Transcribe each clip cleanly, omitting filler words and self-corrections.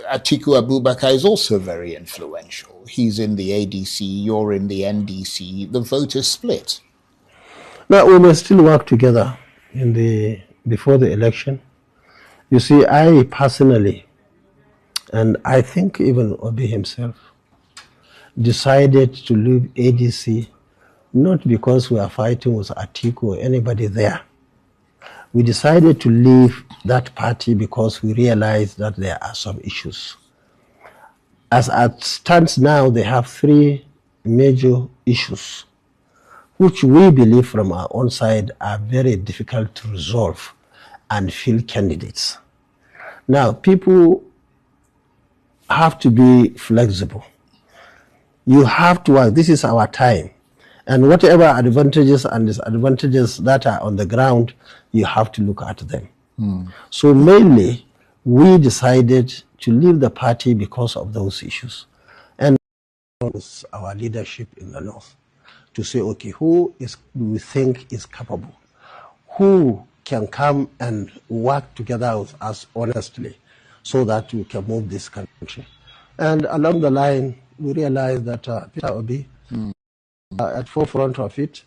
Atiku Abubakar is also very influential. He's in the ADC, you're in the NDC. The vote is split. Now, we must still work together before the election. You see, I personally, and I think even Obi himself, decided to leave ADC not because we are fighting with Atiku or anybody there. We decided to leave that party because we realized that there are some issues. As it stands now, they have 3 major issues, which we believe from our own side are very difficult to resolve and field candidates. Now, people have to be flexible. You have to work. This is our time. And whatever advantages and disadvantages that are on the ground, you have to look at them. So mainly, we decided to leave the party because of those issues. And our leadership in the North to say, okay, who do we think is capable? Who can come and work together with us honestly so that we can move this country? And along the line, we realized that peterobi at forefront of it,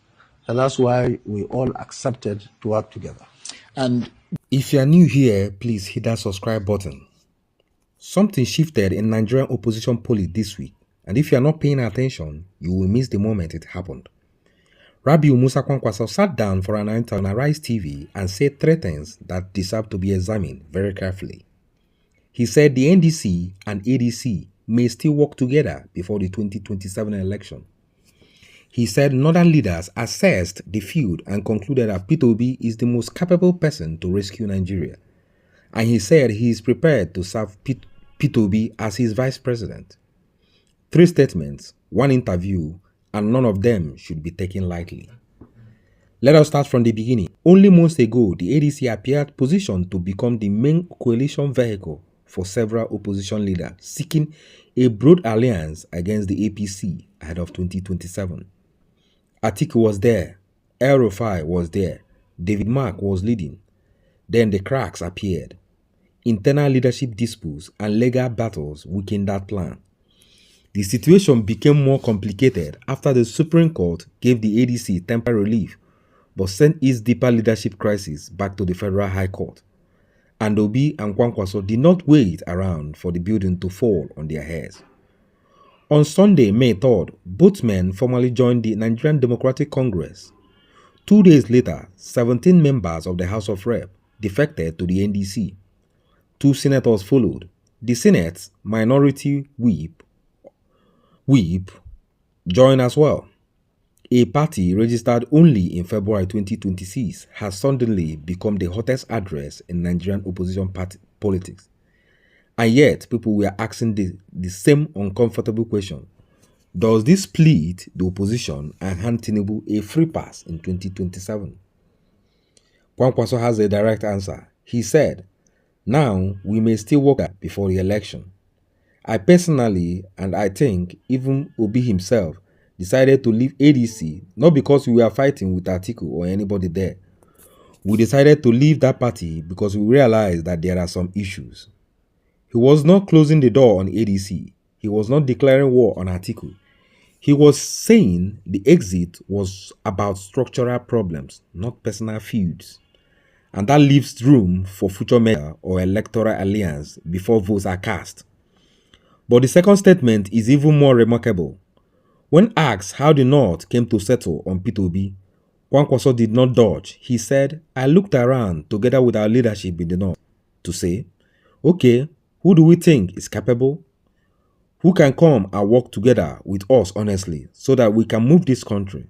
and that's why we all accepted to work together. And if you are new here, please hit that subscribe button. Something shifted in Nigerian opposition politics this week, and if you are not paying attention, you will miss the moment it happened. Rabiu Musa Kwankwaso sat down for an interview on Arise TV and said 3 things that deserve to be examined very carefully. He said the NDC and ADC may still work together before the 2027 election. He said northern leaders assessed the field and concluded that peterobi is the most capable person to rescue Nigeria. And he said he is prepared to serve peterobi as his vice president. 3 statements, 1 interview, and none of them should be taken lightly. Let us start from the beginning. Only months ago, the ADC appeared positioned to become the main coalition vehicle for several opposition leaders seeking a broad alliance against the APC ahead of 2027. Atiku was there, El-Rufai was there, David Mark was leading. Then the cracks appeared. Internal leadership disputes and legal battles weakened that plan. The situation became more complicated after the Supreme Court gave the ADC temporary relief but sent its deeper leadership crisis back to the Federal High Court. And Obi and Kwankwaso did not wait around for the building to fall on their heads. On Sunday, May 3rd, both men formally joined the Nigerian Democratic Congress. 2 days later, 17 members of the House of Rep defected to the NDC. 2 senators followed. The Senate's minority whip joined as well. A party registered only in February 2026 has suddenly become the hottest address in Nigerian opposition party politics. And yet, people were asking the same uncomfortable question. Does this split the opposition and hand Tinubu a free pass in 2027? Kwankwaso has a direct answer. He said, now we may still work before the election. I personally, and I think even Obi himself, decided to leave ADC not because we were fighting with Atiku or anybody there. We decided to leave that party because we realized that there are some issues. He was not closing the door on ADC. He was not declaring war on Atiku. He was saying the exit was about structural problems, not personal feuds. And that leaves room for future measure or electoral alliance before votes are cast. But the second statement is even more remarkable. When asked how the North came to settle on peterobi, Kwankwaso did not dodge. He said, I looked around together with our leadership in the North to say, okay, who do we think is capable? Who can come and work together with us honestly so that we can move this country?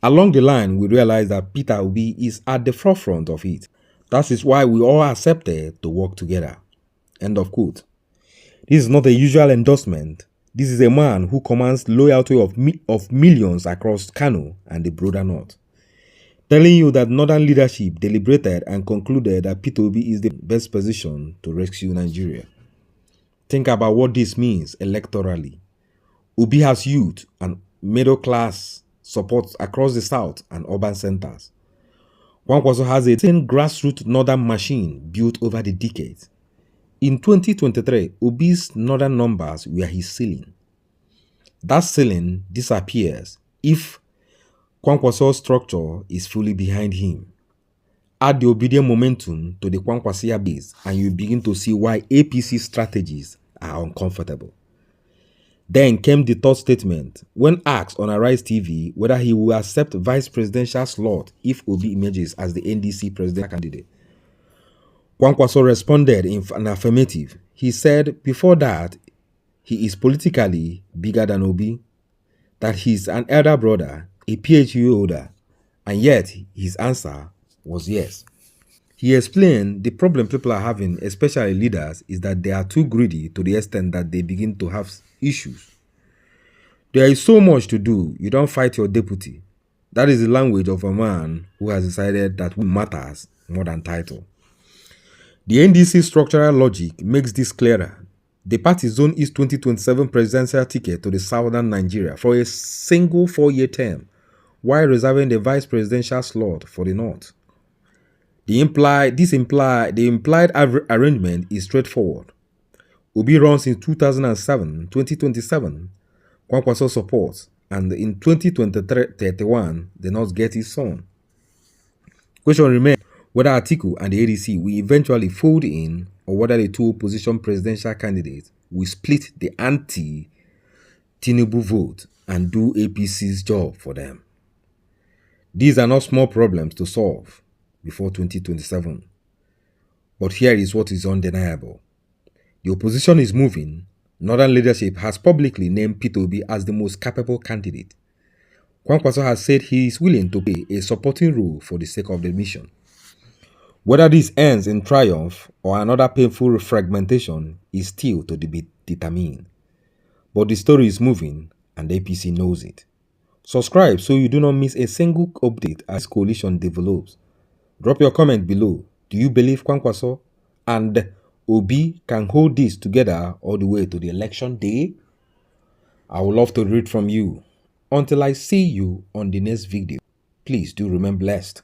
Along the line, we realized that peterobi is at the forefront of it. That is why we all accepted to work together. End of quote. This is not a usual endorsement. This is a man who commands loyalty of millions across Kano and the broader North. Telling you that Northern leadership deliberated and concluded that peterobi is the best position to rescue Nigeria. Think about what this means electorally. Obi has youth and middle class support across the South and urban centers. Kwankwaso has a thin grassroots northern machine built over the decades. In 2023, Obi's northern numbers were his ceiling. That ceiling disappears if Kwankwaso's structure is fully behind him. Add the obedient momentum to the Kwankwasia base and you begin to see why APC strategies are uncomfortable. Then came the third statement when asked on Arise TV whether he will accept vice presidential slot if Obi emerges as the NDC presidential candidate. Kwankwaso responded in an affirmative. He said before that he is politically bigger than Obi, that he's an elder brother, a PhD holder, and yet his answer was yes. He explained the problem people are having, especially leaders, is that they are too greedy to the extent that they begin to have issues. There is so much to do, you don't fight your deputy. That is the language of a man who has decided that what matters more than title. The NDC structural logic makes this clearer. The party zone is 2027 presidential ticket to the southern Nigeria for a single 4-year term, while reserving the vice presidential slot for the north. The implied arrangement is straightforward. Obi runs in 2027, Kwankwaso supports, and in 2031, the North gets his son. Question remains whether Atiku and the ADC will eventually fold in or whether the two opposition presidential candidates will split the anti-Tinubu vote and do APC's job for them. These are not small problems to solve before 2027. But here is what is undeniable. The opposition is moving. Northern leadership has publicly named Peterobi as the most capable candidate. Kwankwaso has said he is willing to play a supporting role for the sake of the mission. Whether this ends in triumph or another painful fragmentation is still to be determined. But the story is moving and the APC knows it. Subscribe so you do not miss a single update as this coalition develops. Drop your comment below. Do you believe Kwankwaso and Obi can hold this together all the way to the election day? I would love to read from you. Until I see you on the next video, please do remain blessed.